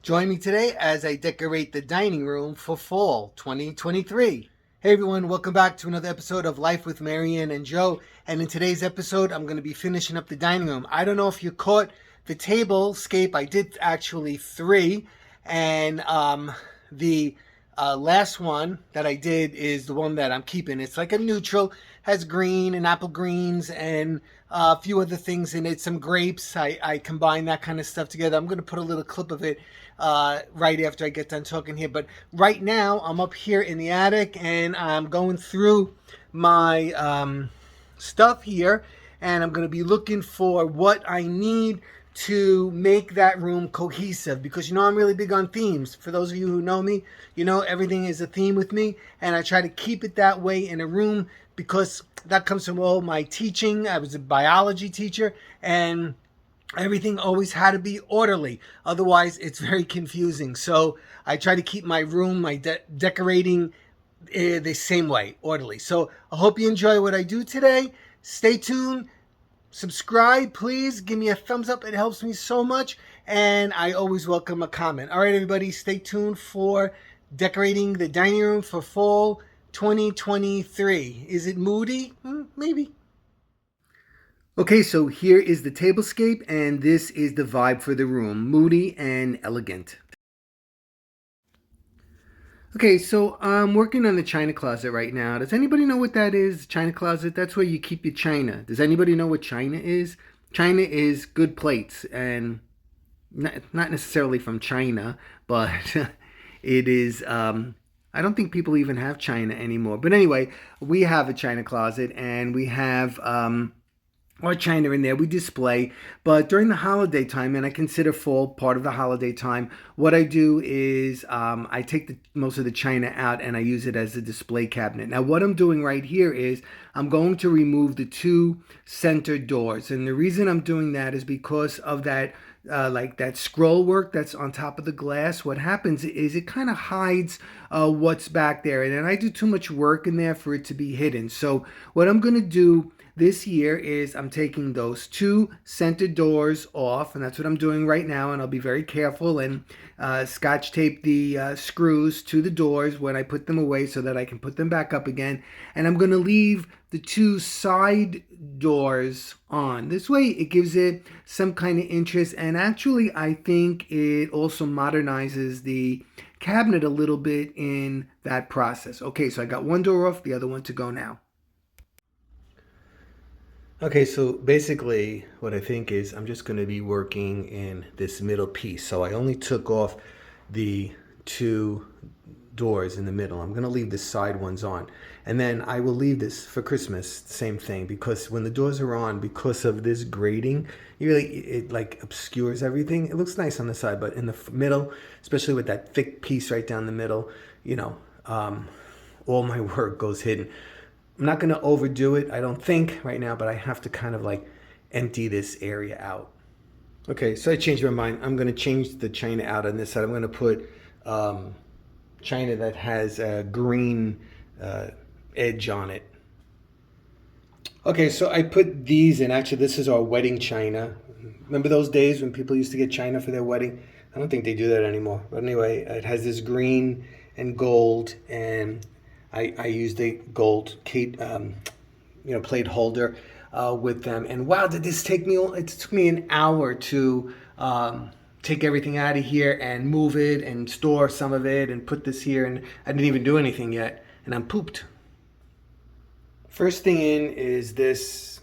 Join me today as I decorate the dining room for fall 2023. Hey everyone, welcome back to another episode of Life with MaryAnn and Joe. And in today's episode, I'm going to be finishing up the dining room. I don't know if you caught the tablescape. I did actually 3. And the last one that I did is the one that I'm keeping. It's like a neutral, has green and apple greens and a few other things in it, some grapes. I combine that kind of stuff together. I'm going to put a little clip of it right after I get done talking here. But right now, I'm up here in the attic and I'm going through my stuff here. And I'm going to be looking for what I need to make that room cohesive, because you know I'm really big on themes. For those of you who know me, you know everything is a theme with me, and I try to keep it that way in a room because that comes from all my teaching. I was a biology teacher, and everything always had to be orderly. Otherwise, it's very confusing. So I try to keep my room, my decorating the same way, orderly. So I hope you enjoy what I do today. Stay tuned. Subscribe, please. Give me a thumbs up. It helps me so much. And I always welcome a comment. All right, everybody, stay tuned for decorating the dining room for fall 2023. Is it moody? Maybe. Okay, so here is the tablescape, and this is the vibe for the room. Moody and elegant. Okay, so I'm working on the china closet right now. Does anybody know what that is? China closet, that's where you keep your china. Does anybody know what china is? China is good plates, and not necessarily from China, but it is, I don't think people even have china anymore. But anyway, we have a china closet, and we have our china in there, we display. But during the holiday time, and I consider fall part of the holiday time, what I do is I take most of the china out and I use it as a display cabinet. Now what I'm doing right here is I'm going to remove the 2 center doors, and the reason I'm doing that is because of that like that scroll work that's on top of the glass. What happens is it kind of hides what's back there, and then I do too much work in there for it to be hidden. So what I'm going to do this year is I'm taking those 2 center doors off, and that's what I'm doing right now, and I'll be very careful and scotch tape the screws to the doors when I put them away so that I can put them back up again. And I'm going to leave the 2 side doors on. This way it gives it some kind of interest, and actually I think it also modernizes the cabinet a little bit in that process. Okay, so I got one door off, the other one to go now. Okay, so basically what I think is I'm just going to be working in this middle piece. So I only took off the 2 doors in the middle. I'm going to leave the side ones on. And then I will leave this for Christmas, same thing, because when the doors are on, because of this grating, it like obscures everything. It looks nice on the side, but in the middle, especially with that thick piece right down the middle, you know, all my work goes hidden. I'm not going to overdo it, I don't think, right now, but I have to kind of like empty this area out. Okay, so I changed my mind. I'm going to change the china out on this side. I'm going to put china that has a green edge on it. Okay, so I put these in. Actually, this is our wedding china. Remember those days when people used to get china for their wedding? I don't think they do that anymore. But anyway, it has this green and gold, and I used a gold plate holder with them. And wow, did this take me? It took me an hour to take everything out of here and move it and store some of it and put this here. And I didn't even do anything yet, and I'm pooped. First thing in is this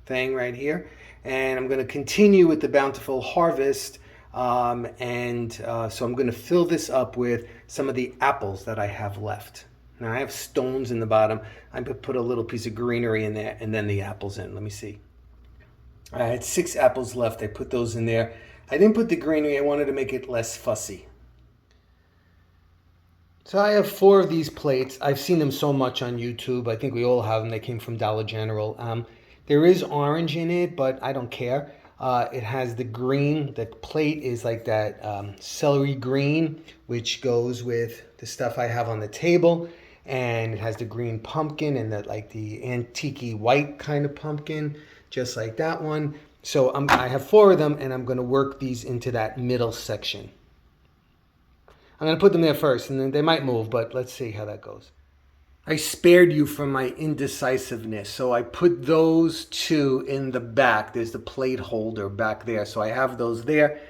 thing right here, and I'm going to continue with the bountiful harvest. So I'm going to fill this up with some of the apples that I have left. Now I have stones in the bottom. I'm going to put a little piece of greenery in there and then the apples in. Let me see. I had 6 apples left. I put those in there. I didn't put the greenery. I wanted to make it less fussy. So I have 4 of these plates. I've seen them so much on YouTube. I think we all have them. They came from Dollar General. There is orange in it, but I don't care. It has the green. The plate is like that celery green, which goes with the stuff I have on the table. And it has the green pumpkin and the antique white kind of pumpkin, just like that one. So I have 4 of them, and I'm going to work these into that middle section. I'm going to put them there first, and then they might move, but let's see how that goes. I spared you from my indecisiveness, so I put those 2 in the back. There's the plate holder back there, so I have those there.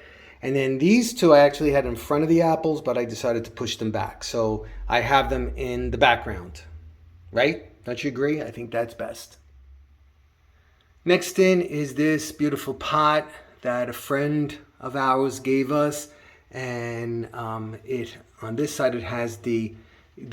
And then these 2 I actually had in front of the apples, but I decided to push them back. So I have them in the background, right? Don't you agree? I think that's best. Next in is this beautiful pot that a friend of ours gave us. And it on this side it has the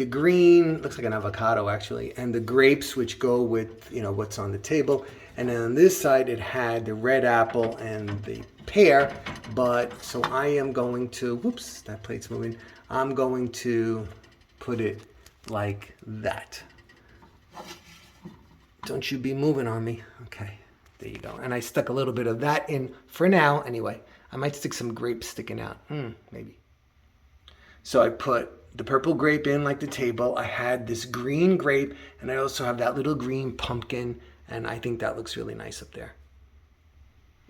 green, looks like an avocado actually, and the grapes which go with, you know, what's on the table. And then on this side it had the red apple and the pear. But so I am going to, whoops, that plate's moving. I'm going to put it like that. Don't you be moving on me. Okay, there you go. And I stuck a little bit of that in for now anyway. I might stick some grapes sticking out, maybe. So I put the purple grape in like the table. I had this green grape, and I also have that little green pumpkin, and I think that looks really nice up there.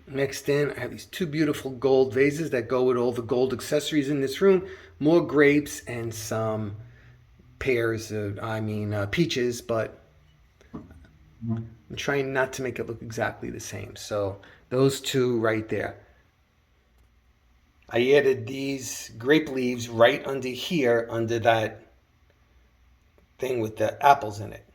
Next in, I have these 2 beautiful gold vases that go with all the gold accessories in this room. More grapes and some pears, peaches, but I'm trying not to make it look exactly the same. So those 2 right there. I added these grape leaves right under here, under that thing with the apples in it.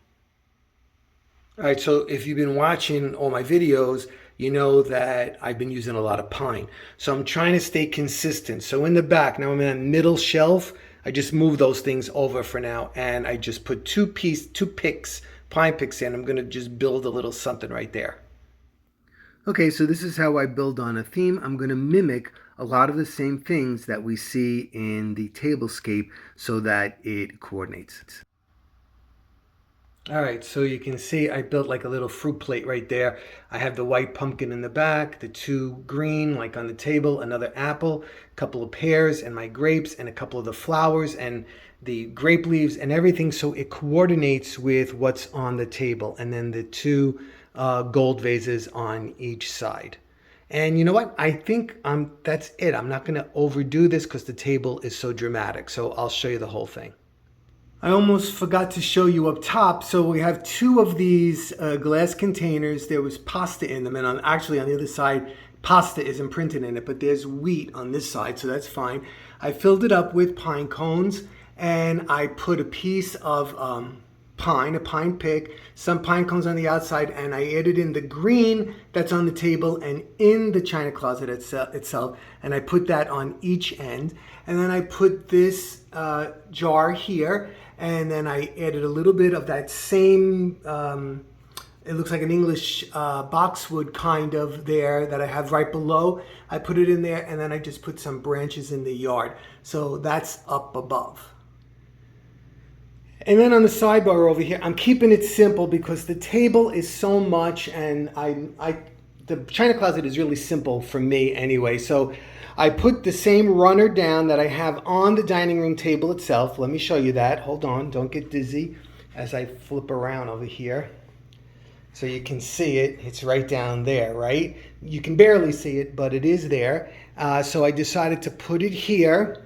All right, so if you've been watching all my videos, you know that I've been using a lot of pine. So I'm trying to stay consistent. So in the back, now I'm in that middle shelf, I just move those things over for now, and I just put 2 picks, pine picks in. I'm gonna just build a little something right there. Okay, so this is how I build on a theme. I'm going to mimic a lot of the same things that we see in the tablescape so that it coordinates. All right, so you can see I built like a little fruit plate right there. I have the white pumpkin in the back, the 2 green like on the table, another apple, a couple of pears and my grapes, and a couple of the flowers and the grape leaves and everything, so it coordinates with what's on the table. And then the 2 gold vases on each side. And you know what? I think that's it. I'm not going to overdo this because the table is so dramatic. So I'll show you the whole thing. I almost forgot to show you up top. So we have 2 of these glass containers. There was pasta in them. And actually on the other side, pasta isn't printed in it, but there's wheat on this side. So that's fine. I filled it up with pine cones, and I put a piece of a pine pick, some pine cones on the outside, and I added in the green that's on the table and in the china closet itself, and I put that on each end. And then I put this jar here, and then I added a little bit of that same, it looks like an English boxwood kind of there that I have right below. I put it in there, and then I just put some branches in the yard. So that's up above. And then on the sidebar over here, I'm keeping it simple because the table is so much, and the china closet is really simple for me anyway. So I put the same runner down that I have on the dining room table itself. Let me show you that. Hold on, don't get dizzy as I flip around over here. So you can see it. It's right down there, right? You can barely see it, but it is there. So I decided to put it here.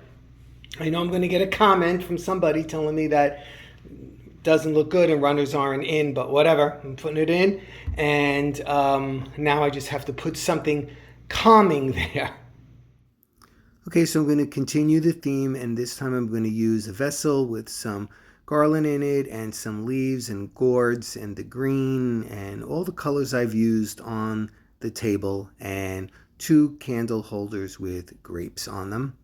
I know I'm going to get a comment from somebody telling me that doesn't look good and runners aren't in, but whatever, I'm putting it in. And now I just have to put something calming there. Okay, so I'm going to continue the theme, and this time I'm going to use a vessel with some garland in it and some leaves and gourds and the green and all the colors I've used on the table, and 2 candle holders with grapes on them.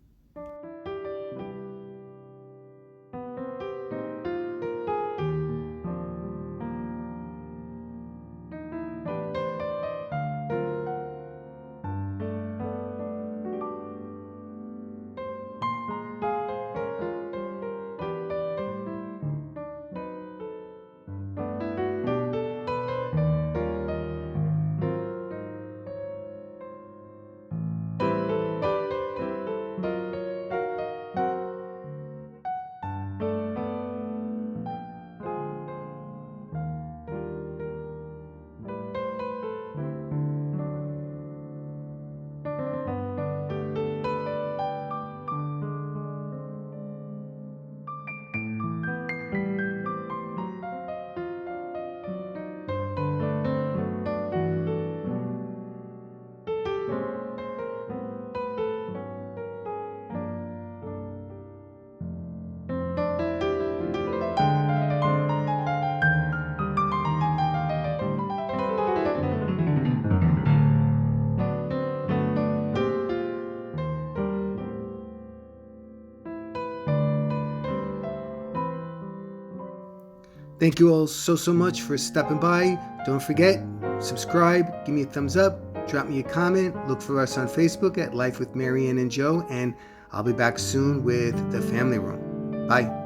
Thank you all so much for stopping by. Don't forget, subscribe, give me a thumbs up, drop me a comment, look for us on Facebook at Life with MaryAnn and Joe, and I'll be back soon with the family room. Bye.